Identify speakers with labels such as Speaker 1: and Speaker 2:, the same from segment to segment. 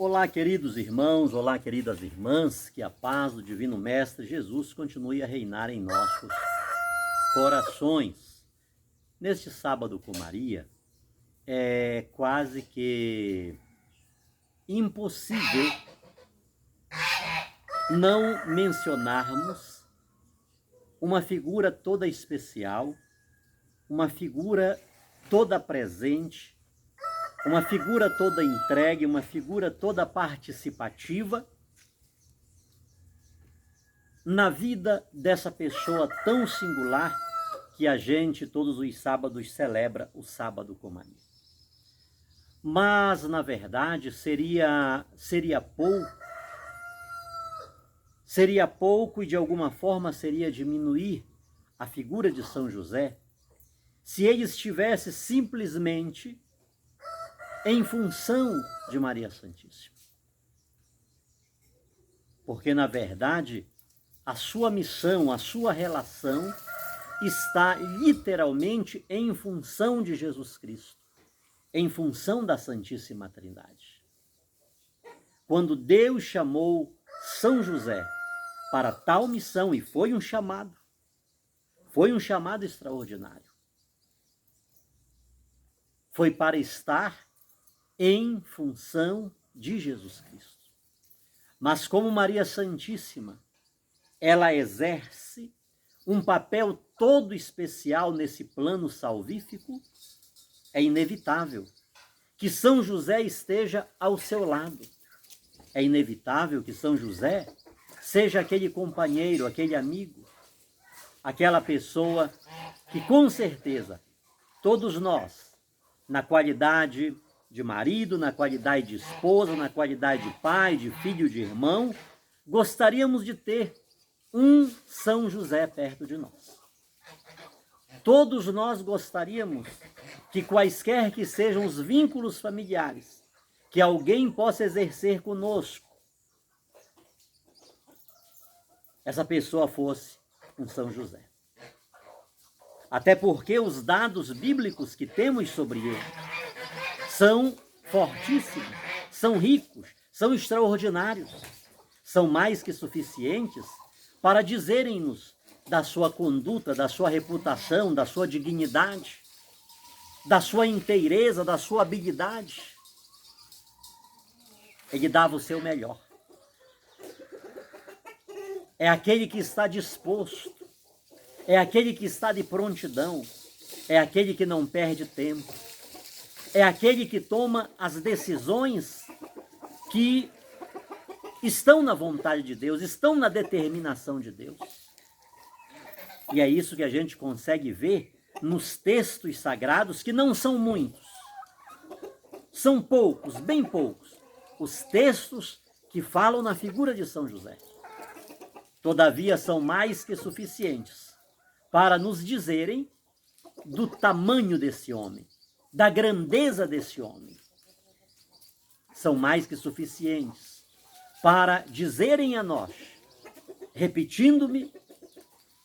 Speaker 1: Olá, queridos irmãos, olá, queridas irmãs, que a paz do Divino Mestre Jesus continue a reinar em nossos corações. Neste sábado com Maria, é quase que impossível não mencionarmos uma figura toda especial, uma figura toda presente, uma figura toda entregue, uma figura toda participativa na vida dessa pessoa tão singular que a gente todos os sábados celebra o sábado com Maria. Mas, na verdade, seria pouco e de alguma forma seria diminuir a figura de São José se ele estivesse simplesmente em função de Maria Santíssima. Porque, na verdade, a sua missão, a sua relação está literalmente em função de Jesus Cristo, em função da Santíssima Trindade. Quando Deus chamou São José para tal missão, e foi um chamado extraordinário, foi para estar em função de Jesus Cristo. Mas como Maria Santíssima, ela exerce um papel todo especial nesse plano salvífico, é inevitável que São José esteja ao seu lado. É inevitável que São José seja aquele companheiro, aquele amigo, aquela pessoa que com certeza todos nós, na qualidade de marido, na qualidade de esposa, na qualidade de pai, de filho, de irmão, gostaríamos de ter um São José perto de nós. Todos nós gostaríamos que quaisquer que sejam os vínculos familiares que alguém possa exercer conosco, essa pessoa fosse um São José. Até porque os dados bíblicos que temos sobre ele são fortíssimos, são ricos, são extraordinários, são mais que suficientes para dizerem-nos da sua conduta, da sua reputação, da sua dignidade, da sua inteireza, da sua habilidade. Ele dava o seu melhor. É aquele que está disposto, é aquele que está de prontidão, é aquele que não perde tempo, é aquele que toma as decisões que estão na vontade de Deus, estão na determinação de Deus. E é isso que a gente consegue ver nos textos sagrados, que não são muitos. São poucos, bem poucos, os textos que falam na figura de São José. Todavia, são mais que suficientes para nos dizerem do tamanho desse homem, da grandeza desse homem. São mais que suficientes para dizerem a nós, repetindo-me,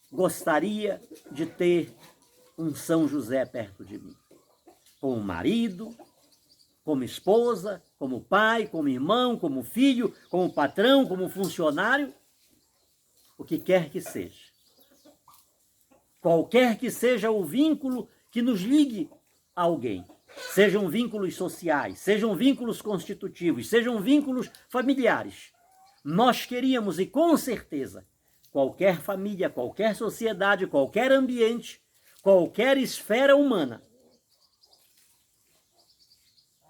Speaker 1: gostaria de ter um São José perto de mim, como marido, como esposa, como pai, como irmão, como filho, como patrão, como funcionário, o que quer que seja. Qualquer que seja o vínculo que nos ligue a alguém, sejam vínculos sociais, sejam vínculos constitutivos, sejam vínculos familiares, nós queríamos, e com certeza, qualquer família, qualquer sociedade, qualquer ambiente, qualquer esfera humana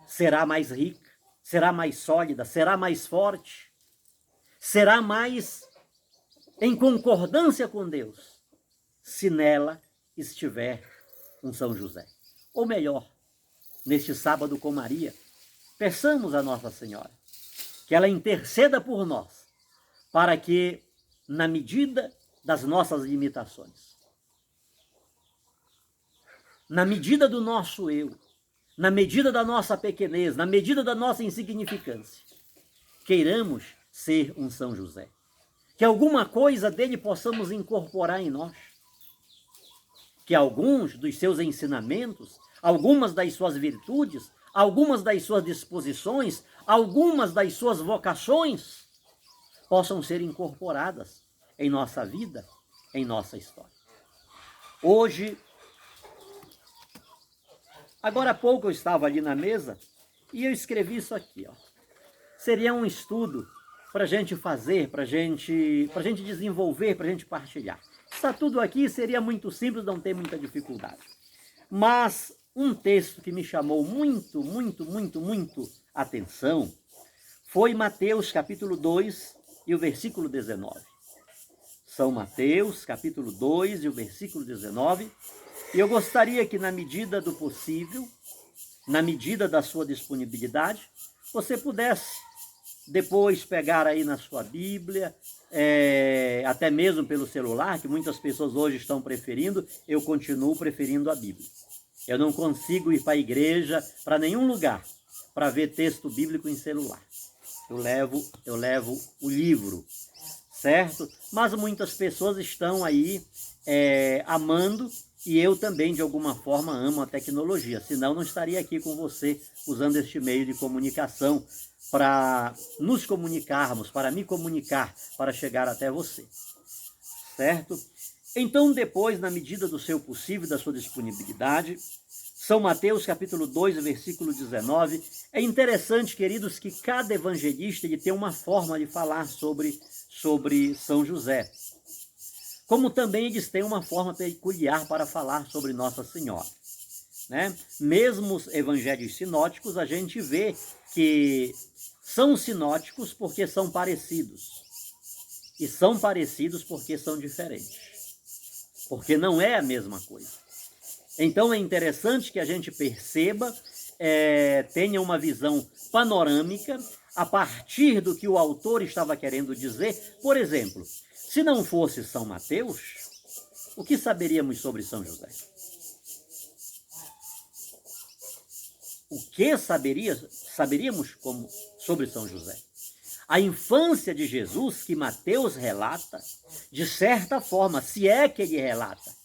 Speaker 1: será mais rica, será mais sólida, será mais forte, será mais em concordância com Deus, se nela estiver um São José. Ou melhor, neste sábado com Maria, peçamos a Nossa Senhora que ela interceda por nós, para que, na medida das nossas limitações, na medida do nosso eu, na medida da nossa pequenez, na medida da nossa insignificância, queiramos ser um São José. Que alguma coisa dele possamos incorporar em nós. Que alguns dos seus ensinamentos, algumas das suas virtudes, algumas das suas disposições, algumas das suas vocações possam ser incorporadas em nossa vida, em nossa história. Hoje, agora há pouco eu estava ali na mesa e eu escrevi isso aqui, ó. Seria um estudo para a gente fazer, para a gente desenvolver, para a gente partilhar. Está tudo aqui, seria muito simples, não tem muita dificuldade. Mas um texto que me chamou muito atenção foi Mateus capítulo 2 e o versículo 19. São Mateus capítulo 2 e o versículo 19. E eu gostaria que, na medida do possível, na medida da sua disponibilidade, você pudesse depois pegar aí na sua Bíblia, até mesmo pelo celular, que muitas pessoas hoje estão preferindo, eu continuo preferindo a Bíblia. Eu não consigo ir para a igreja, para nenhum lugar, para ver texto bíblico em celular. Eu levo o livro, certo? Mas muitas pessoas estão aí amando, e eu também, de alguma forma, amo a tecnologia. Senão, não estaria aqui com você usando este meio de comunicação para nos comunicarmos, para me comunicar, para chegar até você, certo? Então, depois, na medida do seu possível, da sua disponibilidade, São Mateus, capítulo 2, versículo 19, é interessante, queridos, que cada evangelista ele tem uma forma de falar sobre São José, como também eles têm uma forma peculiar para falar sobre Nossa Senhora, né? Mesmo os evangelhos sinóticos, a gente vê que são sinóticos porque são parecidos. E são parecidos porque são diferentes. Porque não é a mesma coisa. Então é interessante que a gente perceba, tenha uma visão panorâmica a partir do que o autor estava querendo dizer. Por exemplo, se não fosse São Mateus, o que saberíamos sobre São José? O que saberíamos sobre São José? A infância de Jesus, que Mateus relata, de certa forma, se é que ele relata,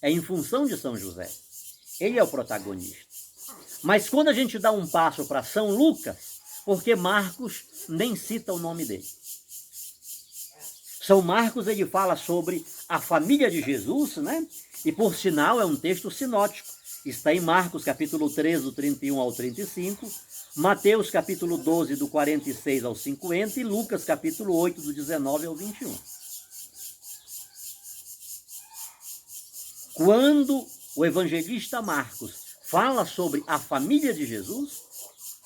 Speaker 1: é em função de São José. Ele é o protagonista. Mas quando a gente dá um passo para São Lucas, porque Marcos nem cita o nome dele. São Marcos, ele fala sobre a família de Jesus, né? E por sinal é um texto sinótico. Está em Marcos, capítulo 13, do 31 ao 35, Mateus, capítulo 12, do 46 ao 50, e Lucas, capítulo 8, do 19 ao 21. Quando o evangelista Marcos fala sobre a família de Jesus,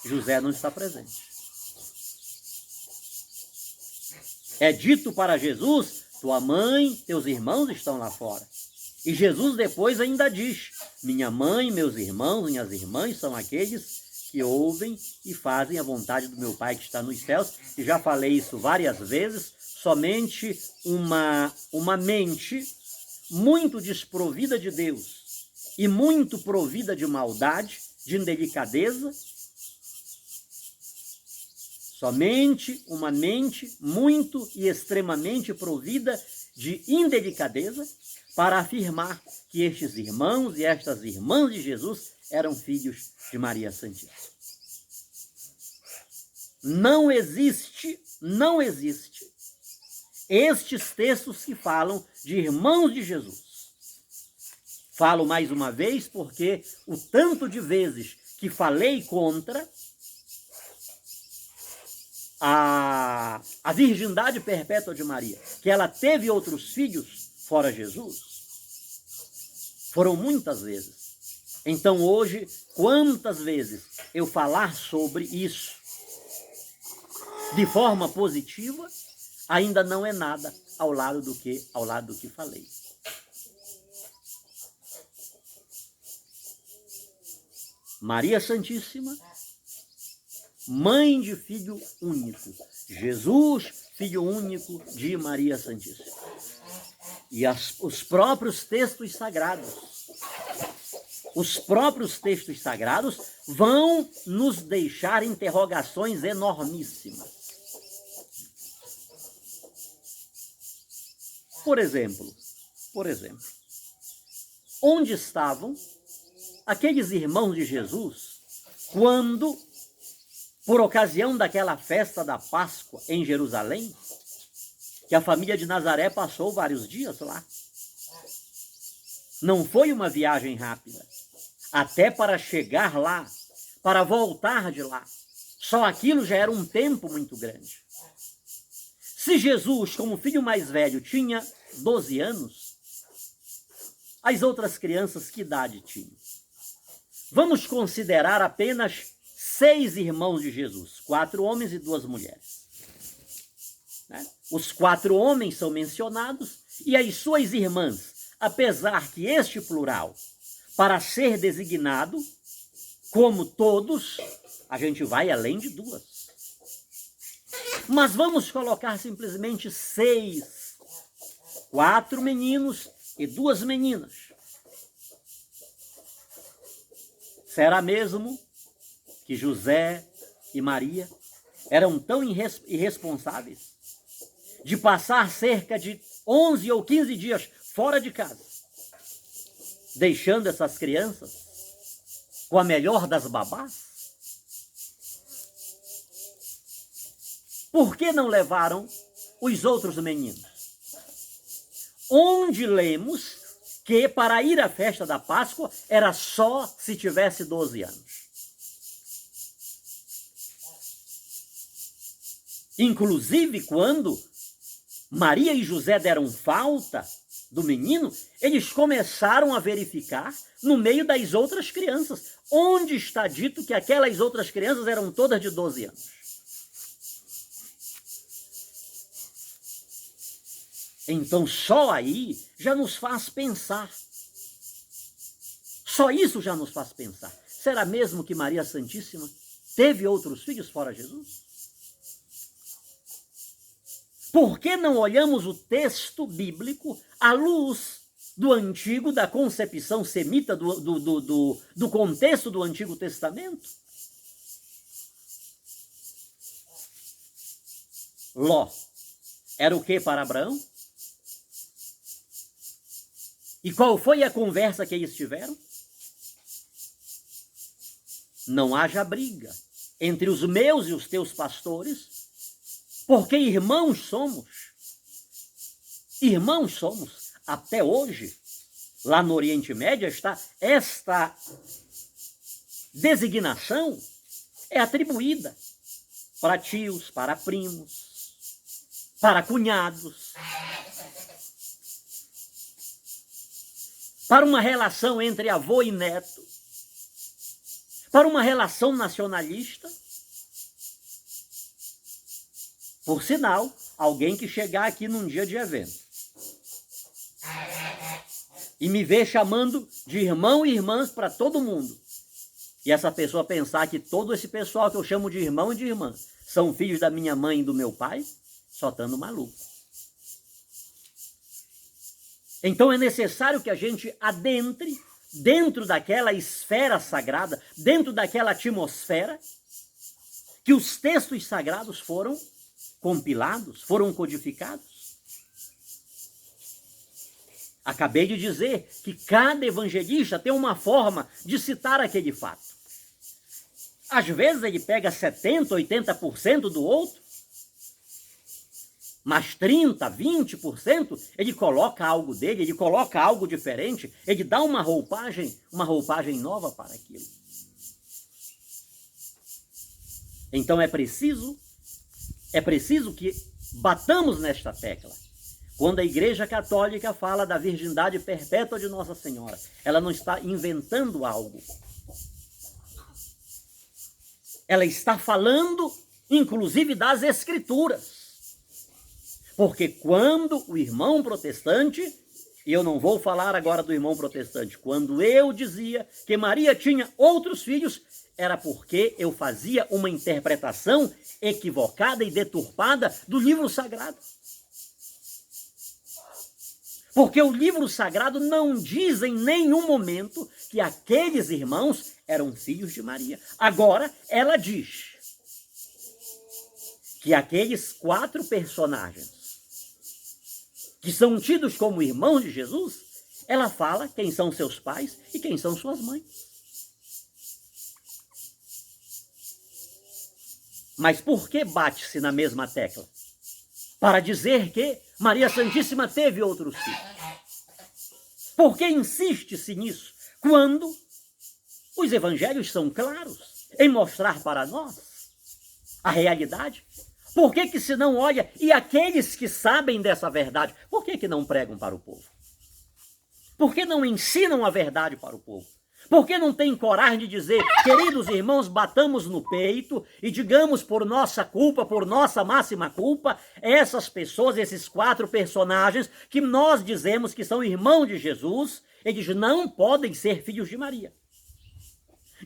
Speaker 1: José não está presente. É dito para Jesus, tua mãe, teus irmãos estão lá fora. E Jesus depois ainda diz, minha mãe, meus irmãos, minhas irmãs são aqueles que ouvem e fazem a vontade do meu Pai que está nos céus. E já falei isso várias vezes, somente uma mente muito desprovida de Deus e muito provida de maldade, de indelicadeza, somente uma mente muito e extremamente provida de indelicadeza para afirmar que estes irmãos e estas irmãs de Jesus eram filhos de Maria Santíssima. Não existe estes textos que falam de irmãos de Jesus. Falo mais uma vez porque o tanto de vezes que falei contra a virgindade perpétua de Maria, que ela teve outros filhos fora Jesus, foram muitas vezes. Então hoje, quantas vezes eu falar sobre isso de forma positiva, ainda não é nada ao lado do que falei. Maria Santíssima, mãe de filho único. Jesus, filho único de Maria Santíssima. E os próprios textos sagrados vão nos deixar interrogações enormíssimas. Por exemplo, onde estavam aqueles irmãos de Jesus quando, por ocasião daquela festa da Páscoa em Jerusalém, que a família de Nazaré passou vários dias lá. Não foi uma viagem rápida. Até para chegar lá, para voltar de lá, só aquilo já era um tempo muito grande. Se Jesus, como filho mais velho, tinha 12 anos, as outras crianças que idade tinham? Vamos considerar apenas 6 irmãos de Jesus, 4 homens e 2 mulheres. Os 4 homens são mencionados e as suas irmãs, apesar que este plural, para ser designado, como todos, a gente vai além de 2. Mas vamos colocar simplesmente 6. 4 meninos e 2 meninas. Será mesmo que José e Maria eram tão irresponsáveis de passar cerca de 11 ou 15 dias fora de casa, deixando essas crianças com a melhor das babás? Por que não levaram os outros meninos? Onde lemos que para ir à festa da Páscoa era só se tivesse 12 anos. Inclusive, quando Maria e José deram falta do menino, eles começaram a verificar no meio das outras crianças, onde está dito que aquelas outras crianças eram todas de 12 anos. Então, só aí já nos faz pensar. Só isso já nos faz pensar. Será mesmo que Maria Santíssima teve outros filhos fora Jesus? Por que não olhamos o texto bíblico à luz do Antigo, da concepção semita, do contexto do Antigo Testamento? Ló era o que para Abraão? E qual foi a conversa que eles tiveram? Não haja briga entre os meus e os teus pastores, porque irmãos somos. Irmãos somos. Até hoje, lá no Oriente Médio, esta designação é atribuída para tios, para primos, para cunhados, para uma relação entre avô e neto, para uma relação nacionalista. Por sinal, alguém que chegar aqui num dia de evento e me ver chamando de irmão e irmãs para todo mundo, e essa pessoa pensar que todo esse pessoal que eu chamo de irmão e de irmã são filhos da minha mãe e do meu pai, só estando maluco. Então é necessário que a gente adentre dentro daquela esfera sagrada, dentro daquela atmosfera, que os textos sagrados foram compilados, foram codificados. Acabei de dizer que cada evangelista tem uma forma de citar aquele fato. Às vezes ele pega 70%, 80% do outro, mas 30%, 20%, ele coloca algo dele, ele coloca algo diferente, ele dá uma roupagem nova para aquilo. Então é preciso que batamos nesta tecla. Quando a Igreja Católica fala da virgindade perpétua de Nossa Senhora, ela não está inventando algo. Ela está falando, inclusive, das Escrituras. Porque quando o irmão protestante, e eu não vou falar agora do irmão protestante, quando eu dizia que Maria tinha outros filhos, era porque eu fazia uma interpretação equivocada e deturpada do livro sagrado. Porque o livro sagrado não diz em nenhum momento que aqueles irmãos eram filhos de Maria. Agora, ela diz que aqueles 4 personagens que são tidos como irmãos de Jesus, ela fala quem são seus pais e quem são suas mães. Mas por que bate-se na mesma tecla? Para dizer que Maria Santíssima teve outros filhos. Por que insiste-se nisso? Quando os evangelhos são claros em mostrar para nós a realidade. Por que que se não olha? E aqueles que sabem dessa verdade, por que que não pregam para o povo? Por que não ensinam a verdade para o povo? Por que não tem coragem de dizer, queridos irmãos, batamos no peito e digamos por nossa culpa, por nossa máxima culpa, essas pessoas, esses 4 personagens que nós dizemos que são irmãos de Jesus, eles não podem ser filhos de Maria.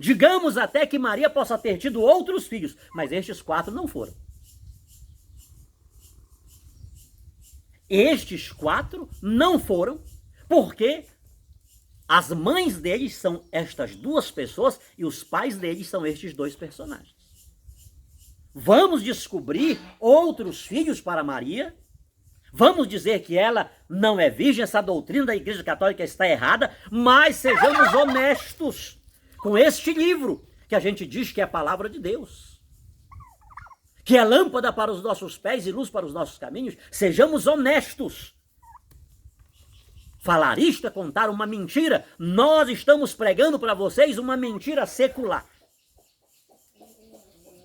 Speaker 1: Digamos até que Maria possa ter tido outros filhos, mas estes 4 não foram. Estes 4 não foram porque as mães deles são estas 2 pessoas e os pais deles são estes 2 personagens. Vamos descobrir outros filhos para Maria? Vamos dizer que ela não é virgem, essa doutrina da Igreja Católica está errada, mas sejamos honestos com este livro, que a gente diz que é a palavra de Deus, que é lâmpada para os nossos pés e luz para os nossos caminhos. Sejamos honestos. Falar isto é contar uma mentira. Nós estamos pregando para vocês uma mentira secular,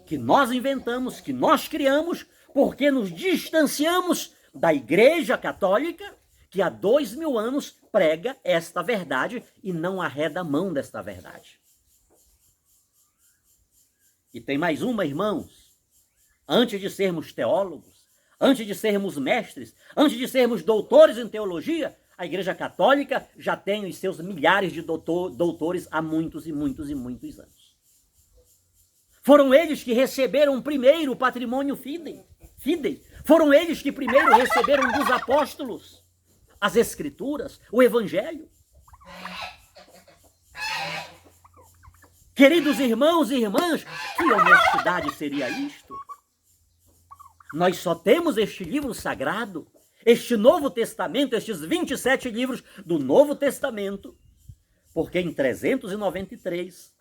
Speaker 1: que nós inventamos, que nós criamos, porque nos distanciamos da Igreja Católica, que há 2000 anos prega esta verdade e não arreda a mão desta verdade. E tem mais uma, irmãos. Antes de sermos teólogos, antes de sermos mestres, antes de sermos doutores em teologia, a Igreja Católica já tem os seus milhares de doutores há muitos e muitos e muitos anos. Foram eles que receberam primeiro o patrimônio fidei. Foram eles que primeiro receberam dos apóstolos as Escrituras, o Evangelho. Queridos irmãos e irmãs, que honestidade seria isto? Nós só temos este livro sagrado, este Novo Testamento, estes 27 livros do Novo Testamento, porque em 393,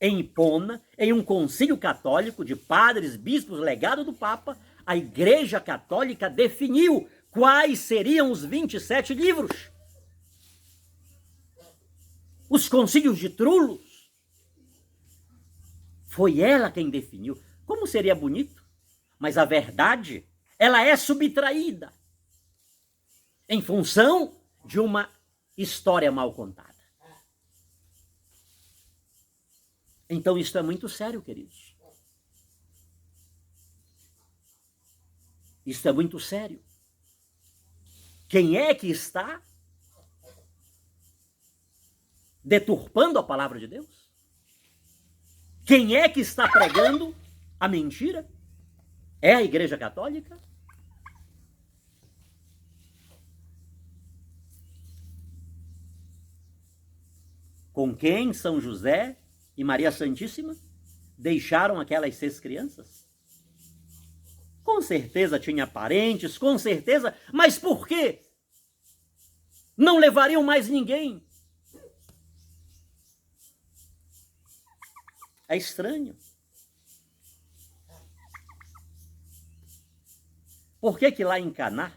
Speaker 1: em Hipona, em um concílio católico de padres, bispos, legado do Papa, a Igreja Católica definiu quais seriam os 27 livros. Os concílios de Trullo, foi ela quem definiu. Como seria bonito? Mas a verdade, ela é subtraída em função de uma história mal contada. Então isso é muito sério, queridos. Isso é muito sério. Quem é que está deturpando a palavra de Deus? Quem é que está pregando a mentira? É a Igreja Católica? Com quem São José e Maria Santíssima deixaram aquelas 6 crianças? Com certeza tinha parentes, com certeza, mas por quê? Não levariam mais ninguém. É estranho. Por que que lá em Caná,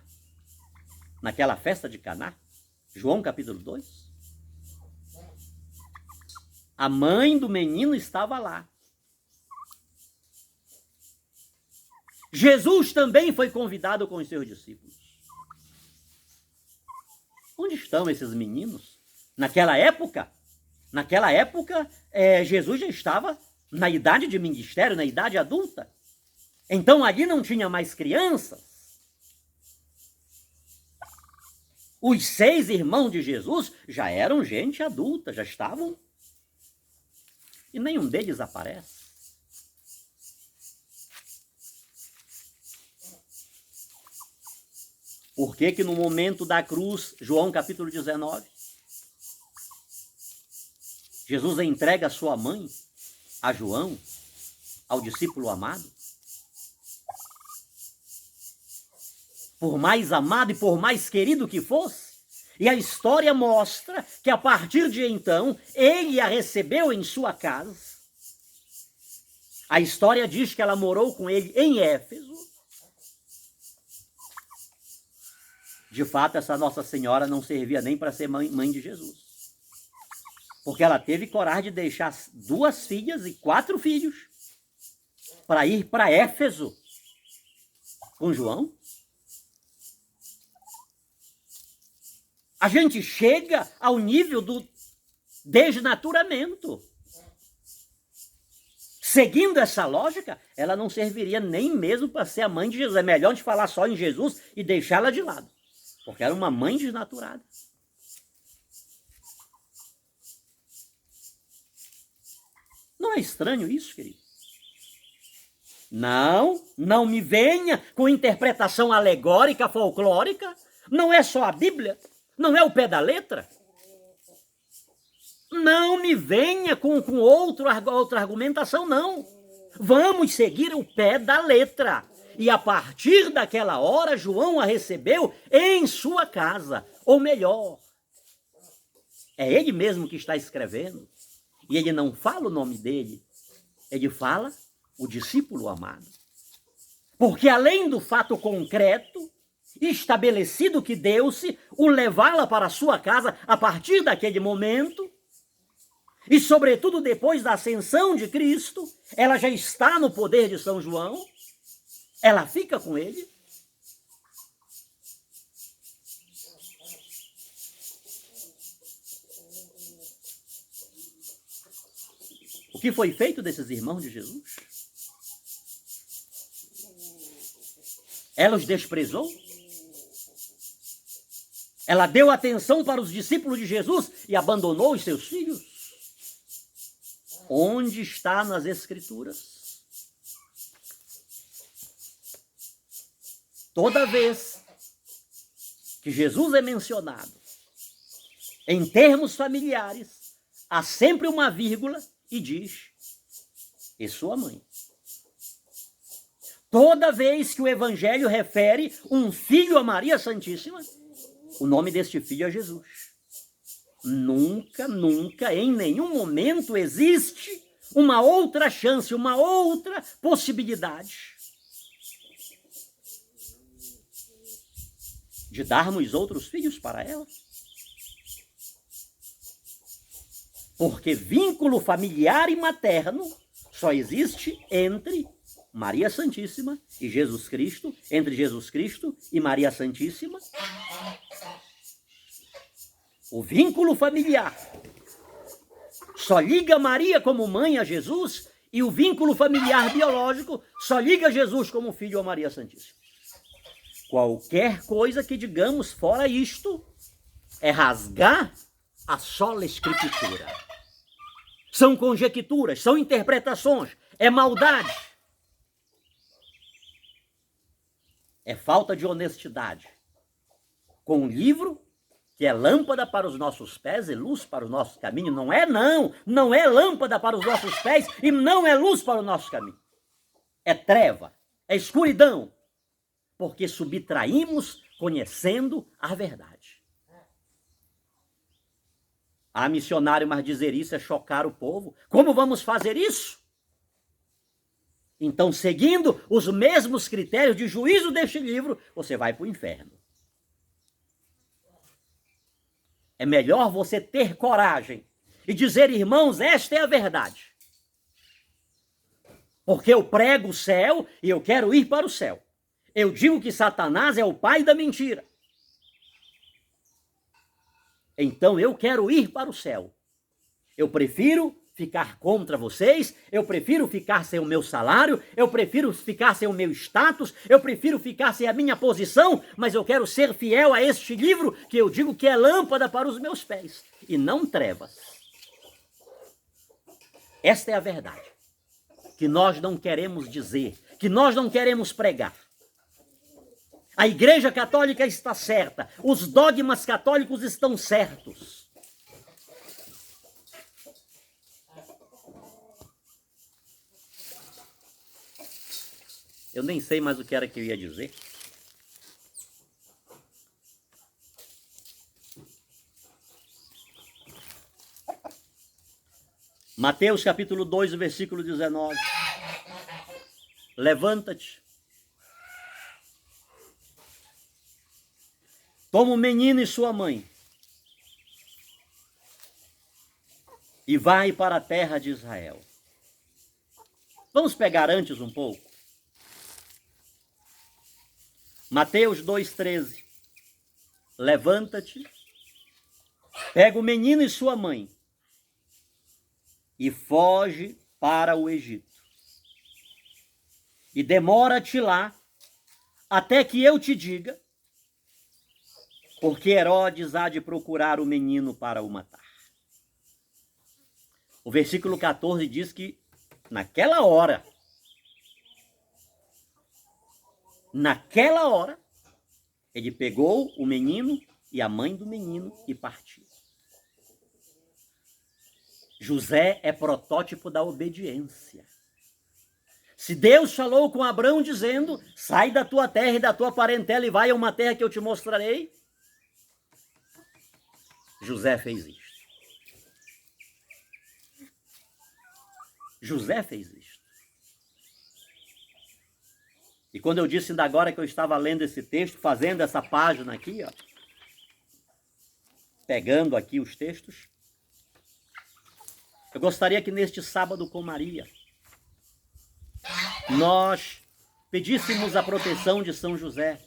Speaker 1: naquela festa de Caná, João capítulo 2, a mãe do menino estava lá. Jesus também foi convidado com os seus discípulos. Onde estão esses meninos? Naquela época, Jesus já estava na idade de ministério, na idade adulta. Então ali não tinha mais crianças. Os 6 irmãos de Jesus já eram gente adulta, já estavam. E nenhum deles aparece. Por que que no momento da cruz, João capítulo 19, Jesus entrega a sua mãe a João, ao discípulo amado? Por mais amado e por mais querido que fosse, e a história mostra que a partir de então, ele a recebeu em sua casa, A história diz que ela morou com ele em Éfeso. De fato, essa Nossa Senhora não servia nem para ser mãe de Jesus. Porque ela teve coragem de deixar 2 filhas e 4 filhos para ir para Éfeso com João. A gente chega ao nível do desnaturamento. Seguindo essa lógica, ela não serviria nem mesmo para ser a mãe de Jesus. É melhor a gente falar só em Jesus e deixá-la de lado. Porque era uma mãe desnaturada. Não é estranho isso, querido? Não me venha com interpretação alegórica, folclórica. Não é só a Bíblia. Não é o pé da letra. Não me venha com outra argumentação, não. Vamos seguir o pé da letra. E a partir daquela hora, João a recebeu em sua casa. Ou melhor, é ele mesmo que está escrevendo. E ele não fala o nome dele. Ele fala o discípulo amado. Porque além do fato concreto, estabelecido que deu-se, o levá-la para a sua casa a partir daquele momento, e sobretudo depois da ascensão de Cristo, ela já está no poder de São João, ela fica com ele. O que foi feito desses irmãos de Jesus? Ela os desprezou? Ela deu atenção para os discípulos de Jesus e abandonou os seus filhos? Onde está nas Escrituras? Toda vez que Jesus é mencionado em termos familiares, há sempre uma vírgula e diz: e sua mãe. Toda vez que o Evangelho refere um filho a Maria Santíssima, o nome deste filho é Jesus. Nunca, em nenhum momento existe uma outra chance, uma outra possibilidade de darmos outros filhos para ela. Porque vínculo familiar e materno só existe entre Maria Santíssima e Jesus Cristo, entre Jesus Cristo e Maria Santíssima. O vínculo familiar só liga Maria como mãe a Jesus, e o vínculo familiar biológico só liga Jesus como filho a Maria Santíssima. Qualquer coisa que digamos fora isto é rasgar a sola Escritura. São conjecturas, são interpretações, é maldade. É falta de honestidade com um livro que é lâmpada para os nossos pés e luz para o nosso caminho. Não é lâmpada para os nossos pés e não é luz para o nosso caminho. É treva, é escuridão, porque subtraímos conhecendo a verdade. Ah, missionário, mas dizer isso é chocar o povo. Como vamos fazer isso? Então, seguindo os mesmos critérios de juízo deste livro, você vai para o inferno. É melhor você ter coragem e dizer: irmãos, esta é a verdade. Porque eu prego o céu e eu quero ir para o céu. Eu digo que Satanás é o pai da mentira. Então eu quero ir para o céu. Eu prefiro ficar contra vocês, eu prefiro ficar sem o meu salário, eu prefiro ficar sem o meu status, eu prefiro ficar sem a minha posição, mas eu quero ser fiel a este livro que eu digo que é lâmpada para os meus pés e não trevas. Esta é a verdade que nós não queremos dizer, que nós não queremos pregar. A Igreja Católica está certa, os dogmas católicos estão certos. Eu nem sei mais o que era que eu ia dizer. Mateus capítulo 2, versículo 19. levanta-te, toma o menino e sua mãe, e vai para a terra de Israel. Vamos pegar antes um pouco. Mateus 2,13. Levanta-te, pega o menino e sua mãe e foge para o Egito. E demora-te lá até que eu te diga, porque Herodes há de procurar o menino para o matar. O versículo 14 diz que naquela hora, ele pegou o menino e a mãe do menino e partiu. José é protótipo da obediência. Se Deus falou com Abraão dizendo, sai da tua terra e da tua parentela e vai a uma terra que eu te mostrarei, José fez isto. José fez isto. E quando eu disse ainda agora que eu estava lendo esse texto, fazendo essa página aqui, ó, pegando aqui os textos, eu gostaria que neste sábado com Maria, nós pedíssemos a proteção de São José,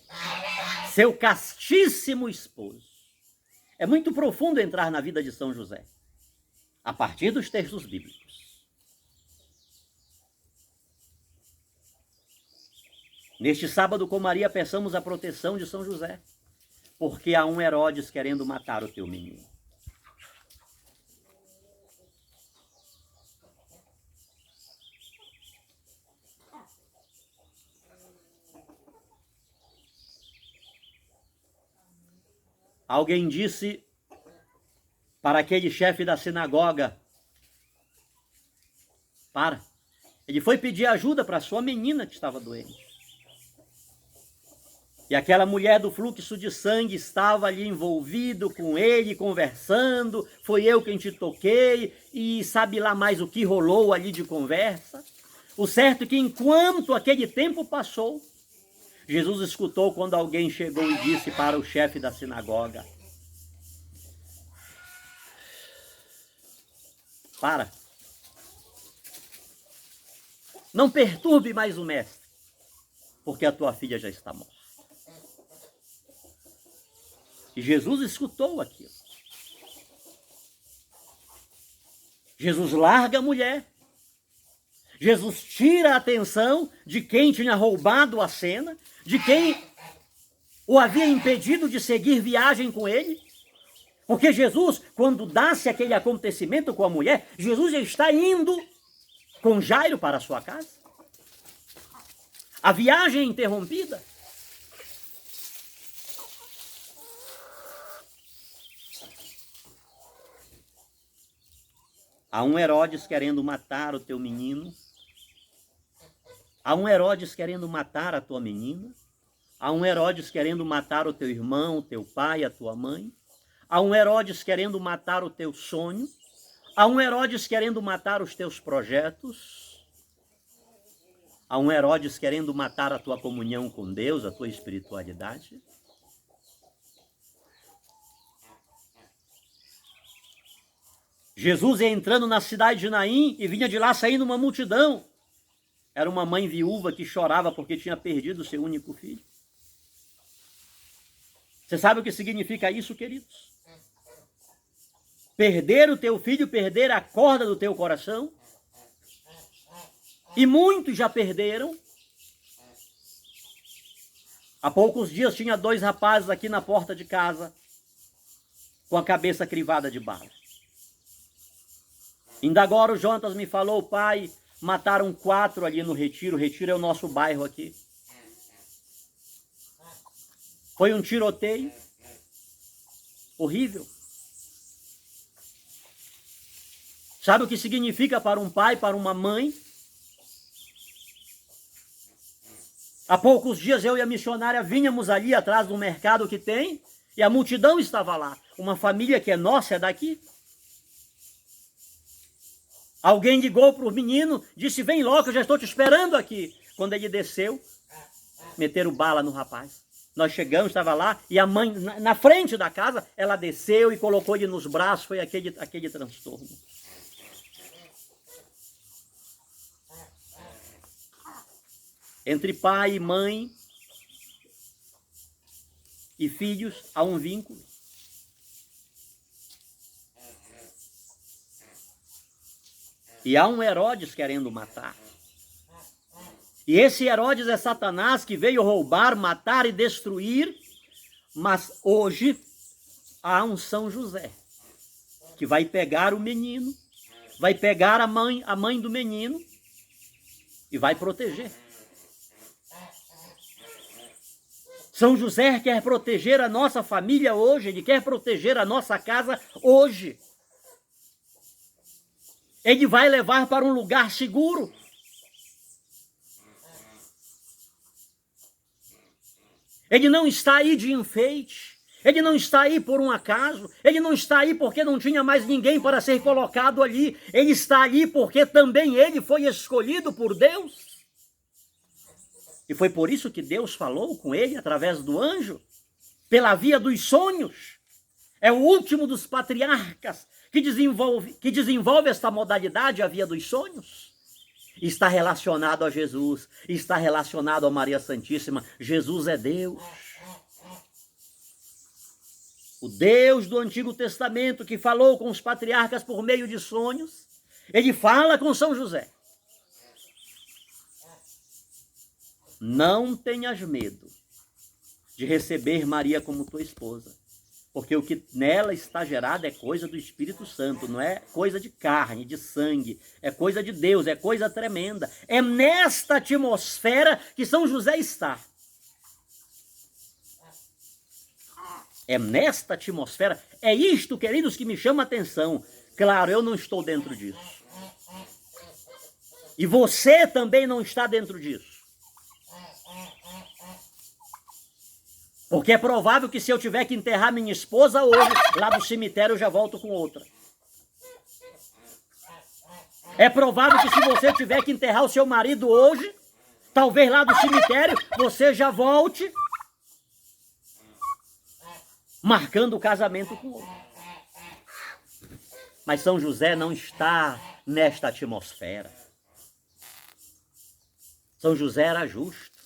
Speaker 1: seu castíssimo esposo. É muito profundo entrar na vida de São José, a partir dos textos bíblicos. Neste sábado com Maria, peçamos a proteção de São José, porque há um Herodes querendo matar o teu menino. Alguém disse para aquele chefe da sinagoga, ele foi pedir ajuda para sua menina que estava doente. E aquela mulher do fluxo de sangue estava ali envolvido com ele, conversando, foi eu quem te toquei, e sabe lá mais o que rolou ali de conversa. O certo é que enquanto aquele tempo passou, Jesus escutou quando alguém chegou e disse para o chefe da sinagoga, não perturbe mais o mestre, porque a tua filha já está morta. E Jesus escutou aquilo. Jesus larga a mulher. Jesus tira a atenção de quem tinha roubado a cena, de quem o havia impedido de seguir viagem com ele. Porque Jesus, quando dá-se aquele acontecimento com a mulher, Jesus já está indo com Jairo para a sua casa. A viagem é interrompida. Há um Herodes querendo matar o teu menino. Há um Herodes querendo matar a tua menina. Há um Herodes querendo matar o teu irmão, o teu pai, a tua mãe. Há um Herodes querendo matar o teu sonho. Há um Herodes querendo matar os teus projetos. Há um Herodes querendo matar a tua comunhão com Deus, a tua espiritualidade. Jesus ia entrando na cidade de Naim e vinha de lá saindo uma multidão. Era uma mãe viúva que chorava porque tinha perdido o seu único filho. Você sabe o que significa isso, queridos? Perder o teu filho, perder a corda do teu coração. E muitos já perderam. Há poucos dias tinha 2 rapazes aqui na porta de casa com a cabeça crivada de bala. Ainda agora o Jonas me falou, pai, mataram 4 ali no Retiro. O Retiro é o nosso bairro aqui. Foi um tiroteio horrível. Sabe o que significa para um pai, para uma mãe? Há poucos dias eu e a missionária vínhamos ali atrás do mercado que tem e a multidão estava lá. Uma família que é nossa, é daqui. Alguém ligou para o menino, disse, vem logo, eu já estou te esperando aqui. quando ele desceu, meteram bala no rapaz. Nós chegamos, estava lá, e a mãe, na frente da casa, ela desceu e colocou ele nos braços, foi aquele transtorno. Entre pai e mãe e filhos há um vínculo. E há um Herodes querendo matar. E esse Herodes é Satanás que veio roubar, matar e destruir. Mas hoje há um São José que vai pegar o menino, vai pegar a mãe do menino e vai proteger. São José quer proteger a nossa família hoje, ele quer proteger a nossa casa hoje. Ele vai levar para um lugar seguro. Ele não está aí de enfeite, ele não está aí por um acaso, ele não está aí porque não tinha mais ninguém para ser colocado ali, ele está ali porque também ele foi escolhido por Deus. E foi por isso que Deus falou com ele através do anjo, pela via dos sonhos. É o último dos patriarcas que desenvolve esta modalidade, a via dos sonhos. Está relacionado a Jesus, está relacionado a Maria Santíssima. Jesus é Deus. O Deus do Antigo Testamento que falou com os patriarcas por meio de sonhos, ele fala com São José. Não tenhas medo de receber Maria como tua esposa, porque o que nela está gerado é coisa do Espírito Santo, não é coisa de carne, de sangue, é coisa de Deus, é coisa tremenda. É nesta atmosfera que São José está. É nesta atmosfera, é isto, queridos, que me chama a atenção. Claro, eu não estou dentro disso. E você também não está dentro disso. Porque é provável que se eu tiver que enterrar minha esposa hoje, lá do cemitério eu já volto com outra. É provável que se você tiver que enterrar o seu marido hoje, talvez lá do cemitério, você já volte marcando o casamento com outro. Mas São José não está nesta atmosfera. São José era justo.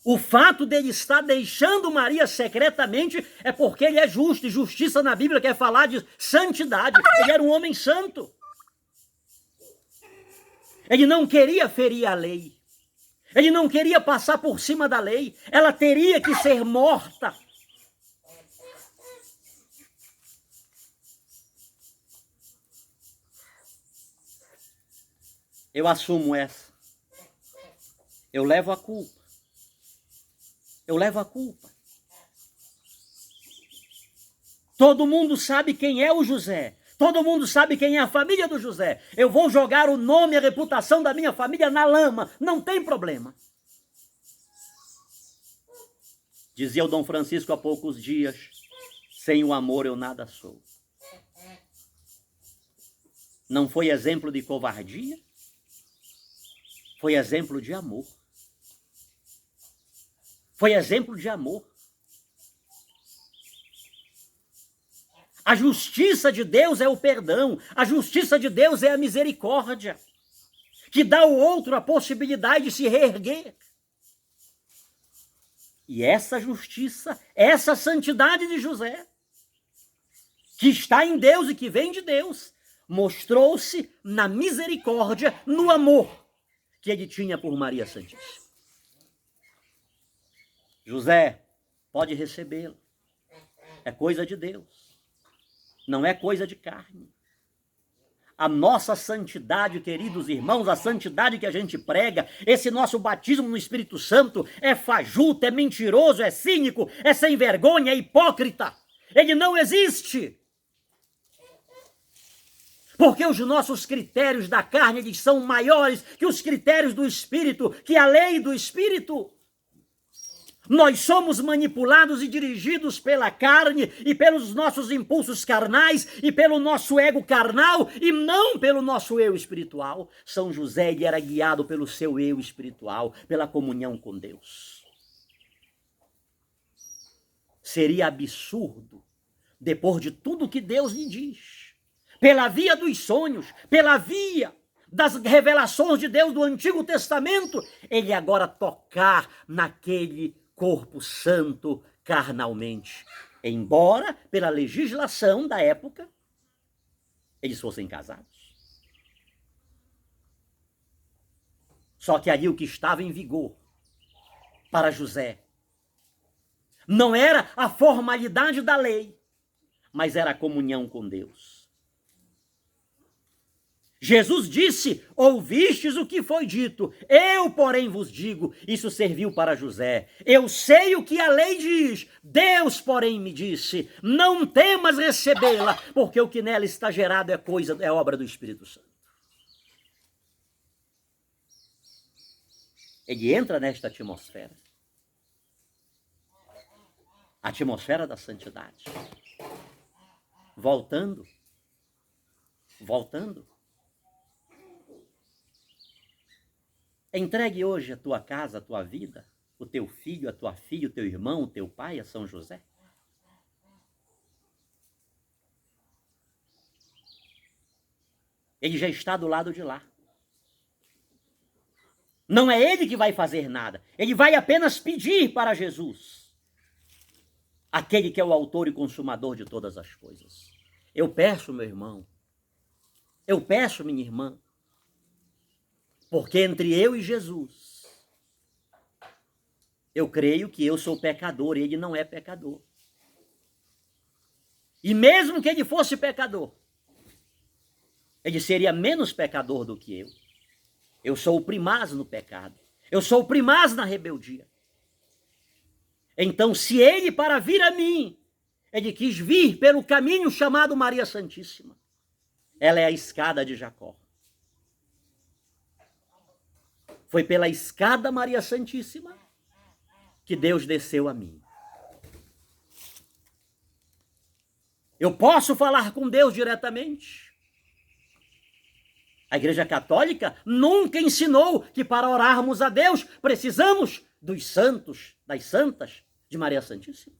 Speaker 1: O fato dele estar deixando Maria secretamente é porque ele é justo. E justiça na Bíblia quer falar de santidade. Ele era um homem santo. Ele não queria ferir a lei. Ele não queria passar por cima da lei. Ela teria que ser morta. Eu assumo essa. Eu levo a culpa. Eu levo a culpa. Todo mundo sabe quem é o José. Todo mundo sabe quem é a família do José. Eu vou jogar o nome e a reputação da minha família na lama. Não tem problema. Dizia o Dom Francisco há poucos dias, sem o amor eu nada sou. Não foi exemplo de covardia? Foi exemplo de amor. Foi exemplo de amor. A justiça de Deus é o perdão. A justiça de Deus é a misericórdia, que dá ao outro a possibilidade de se reerguer. E essa justiça, essa santidade de José, que está em Deus e que vem de Deus, mostrou-se na misericórdia, no amor que ele tinha por Maria Santíssima. José, pode recebê-lo. É coisa de Deus. Não é coisa de carne. A nossa santidade, queridos irmãos, a santidade que a gente prega, esse nosso batismo no Espírito Santo é fajuto, é mentiroso, é cínico, é sem vergonha, é hipócrita. Ele não existe. Porque os nossos critérios da carne eles são maiores que os critérios do Espírito, que a lei do Espírito. Nós somos manipulados e dirigidos pela carne e pelos nossos impulsos carnais e pelo nosso ego carnal e não pelo nosso eu espiritual. São José, ele era guiado pelo seu eu espiritual, pela comunhão com Deus. Seria absurdo, depois de tudo que Deus lhe diz, pela via dos sonhos, pela via das revelações de Deus do Antigo Testamento, ele agora tocar naquele corpo santo carnalmente. Embora, pela legislação da época, eles fossem casados. Só que ali o que estava em vigor para José não era a formalidade da lei, mas era a comunhão com Deus. Jesus disse, ouvistes o que foi dito, eu, porém, vos digo, isso serviu para José. Eu sei o que a lei diz, Deus, porém, me disse, não temas recebê-la, porque o que nela está gerado é obra do Espírito Santo. Ele entra nesta atmosfera, a atmosfera da santidade, voltando. Entregue hoje a tua casa, a tua vida, o teu filho, a tua filha, o teu irmão, o teu pai a São José. Ele já está do lado de lá. Não é ele que vai fazer nada. Ele vai apenas pedir para Jesus, aquele que é o autor e consumador de todas as coisas. Eu peço, meu irmão, eu peço, minha irmã, porque entre eu e Jesus, eu creio que eu sou pecador e ele não é pecador. E mesmo que ele fosse pecador, ele seria menos pecador do que eu. Eu sou o primaz no pecado. Eu sou o primaz na rebeldia. Então, se ele, para vir a mim, ele quis vir pelo caminho chamado Maria Santíssima, ela é a escada de Jacó. Foi pela escada Maria Santíssima que Deus desceu a mim. Eu posso falar com Deus diretamente? A Igreja Católica nunca ensinou que para orarmos a Deus precisamos dos santos, das santas de Maria Santíssima.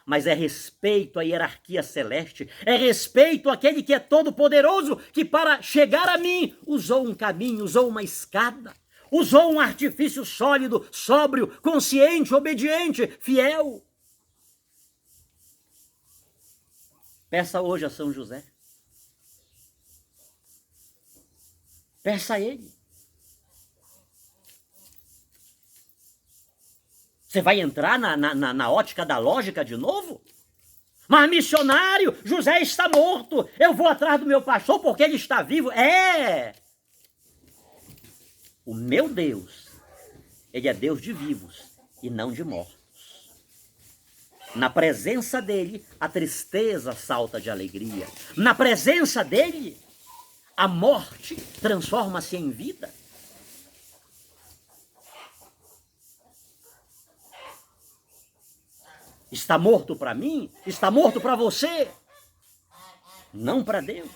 Speaker 1: Mas é respeito à hierarquia celeste, é respeito àquele que é todo-poderoso, que para chegar a mim usou um caminho, usou uma escada, usou um artifício sólido, sóbrio, consciente, obediente, fiel. Peça hoje a São José. Peça a ele. Você vai entrar na ótica da lógica de novo? Mas missionário, José está morto. Eu vou atrás do meu pastor porque ele está vivo. O meu Deus, ele é Deus de vivos e não de mortos. Na presença dele, a tristeza salta de alegria. Na presença dele, a morte transforma-se em vida. Está morto para mim? Está morto para você? Não para Deus.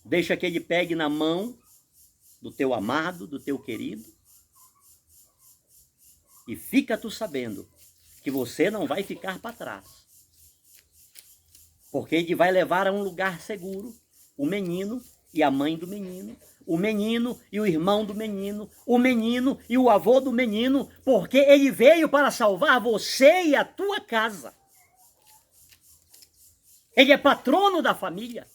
Speaker 1: Deixa que ele pegue na mão do teu amado, do teu querido, e fica tu sabendo que você não vai ficar para trás. Porque ele vai levar a um lugar seguro o menino e a mãe do menino, o menino e o irmão do menino, o menino e o avô do menino, porque ele veio para salvar você e a tua casa. Ele é patrono da família.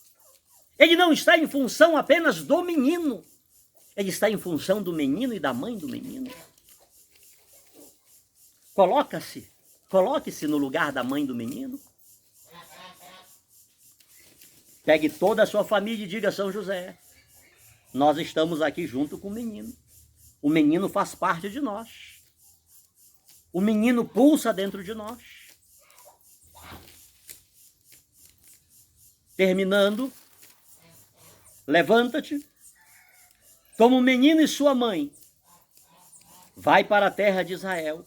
Speaker 1: Ele não está em função apenas do menino. Ele está em função do menino e da mãe do menino. Coloque-se no lugar da mãe do menino. Pegue toda a sua família e diga a São José, nós estamos aqui junto com o menino. O menino faz parte de nós. O menino pulsa dentro de nós. Terminando, levanta-te, toma o menino e sua mãe vai para a terra de Israel,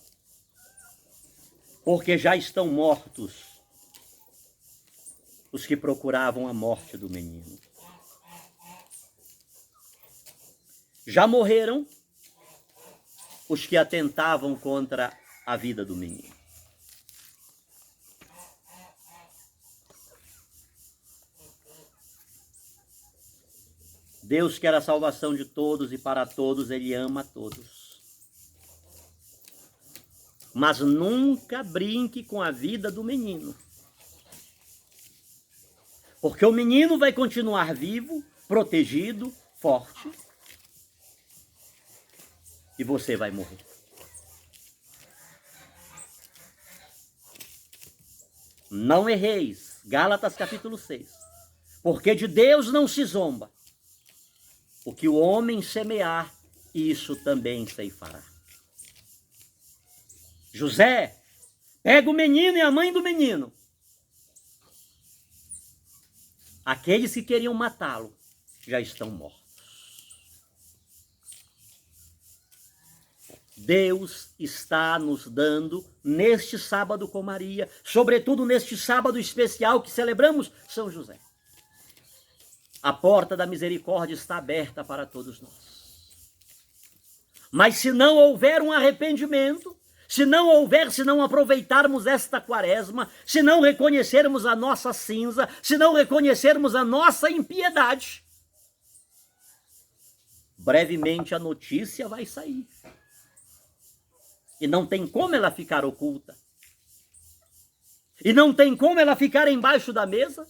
Speaker 1: porque já estão mortos os que procuravam a morte do menino. Já morreram os que atentavam contra a vida do menino. Deus quer a salvação de todos e para todos Ele ama a todos. Mas nunca brinque com a vida do menino. Porque o menino vai continuar vivo, protegido, forte. E você vai morrer. Não erreis. Gálatas capítulo 6. Porque de Deus não se zomba. O que o homem semear, isso também ceifará. José, pega o menino e a mãe do menino. Aqueles que queriam matá-lo já estão mortos. Deus está nos dando, neste sábado com Maria, sobretudo neste sábado especial que celebramos São José. A porta da misericórdia está aberta para todos nós. Mas se não houver um arrependimento, se não aproveitarmos esta quaresma, se não reconhecermos a nossa cinza, se não reconhecermos a nossa impiedade, brevemente a notícia vai sair. E não tem como ela ficar oculta. E não tem como ela ficar embaixo da mesa.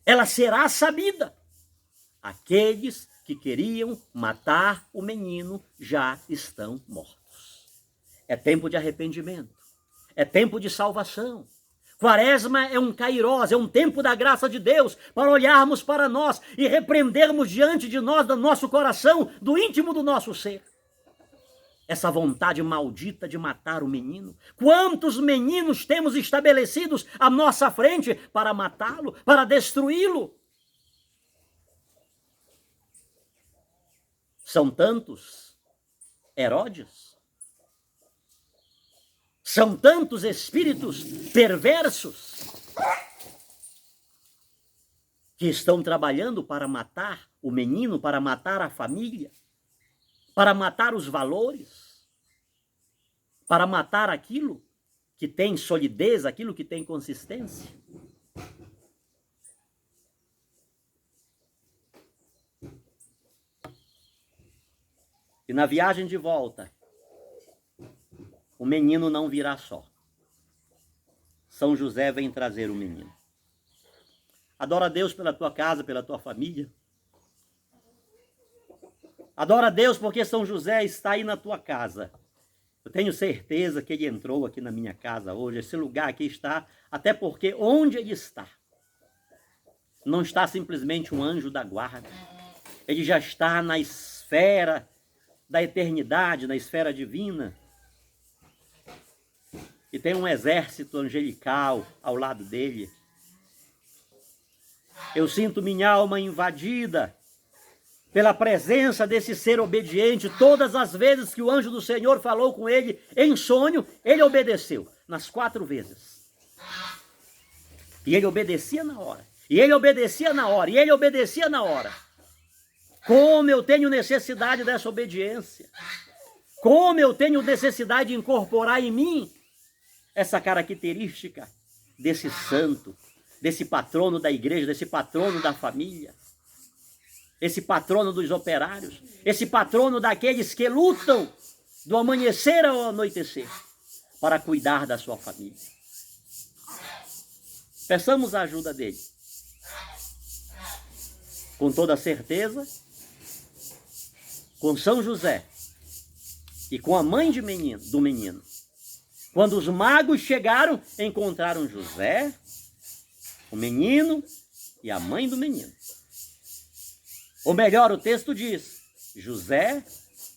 Speaker 1: Ela será sabida. Aqueles que queriam matar o menino já estão mortos. É tempo de arrependimento. É tempo de salvação. Quaresma é um kairós, é um tempo da graça de Deus para olharmos para nós e repreendermos diante de nós, do nosso coração, do íntimo do nosso ser. Essa vontade maldita de matar o menino. Quantos meninos temos estabelecidos à nossa frente para matá-lo, para destruí-lo? São tantos Herodes. São tantos espíritos perversos que estão trabalhando para matar o menino, para matar a família, para matar os valores, para matar aquilo que tem solidez, aquilo que tem consistência. E na viagem de volta, o menino não virá só. São José vem trazer o menino. Adora a Deus pela tua casa, pela tua família. Adora a Deus porque São José está aí na tua casa. Eu tenho certeza que ele entrou aqui na minha casa hoje. Esse lugar aqui está, até porque onde ele está, não está simplesmente um anjo da guarda. Ele já está na esfera da eternidade, na esfera divina. E tem um exército angelical ao lado dele. Eu sinto minha alma invadida pela presença desse ser obediente. Todas as vezes que o anjo do Senhor falou com ele em sonho, ele obedeceu, nas 4 vezes. E ele obedecia na hora. E ele obedecia na hora. E ele obedecia na hora. Como eu tenho necessidade dessa obediência. Como eu tenho necessidade de incorporar em mim essa característica desse santo, desse patrono da igreja, desse patrono da família. Esse patrono dos operários, esse patrono daqueles que lutam do amanhecer ao anoitecer para cuidar da sua família. Peçamos a ajuda dele. Com toda certeza, com São José e com a mãe do menino. Quando os magos chegaram, encontraram José, o menino e a mãe do menino. Ou melhor, o texto diz, José,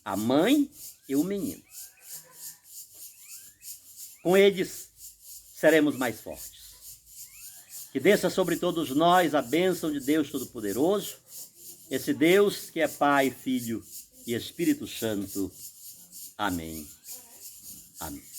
Speaker 1: a mãe e o menino. Com eles seremos mais fortes. Que desça sobre todos nós a bênção de Deus Todo-Poderoso, esse Deus que é Pai, Filho e Espírito Santo. Amém. Amém.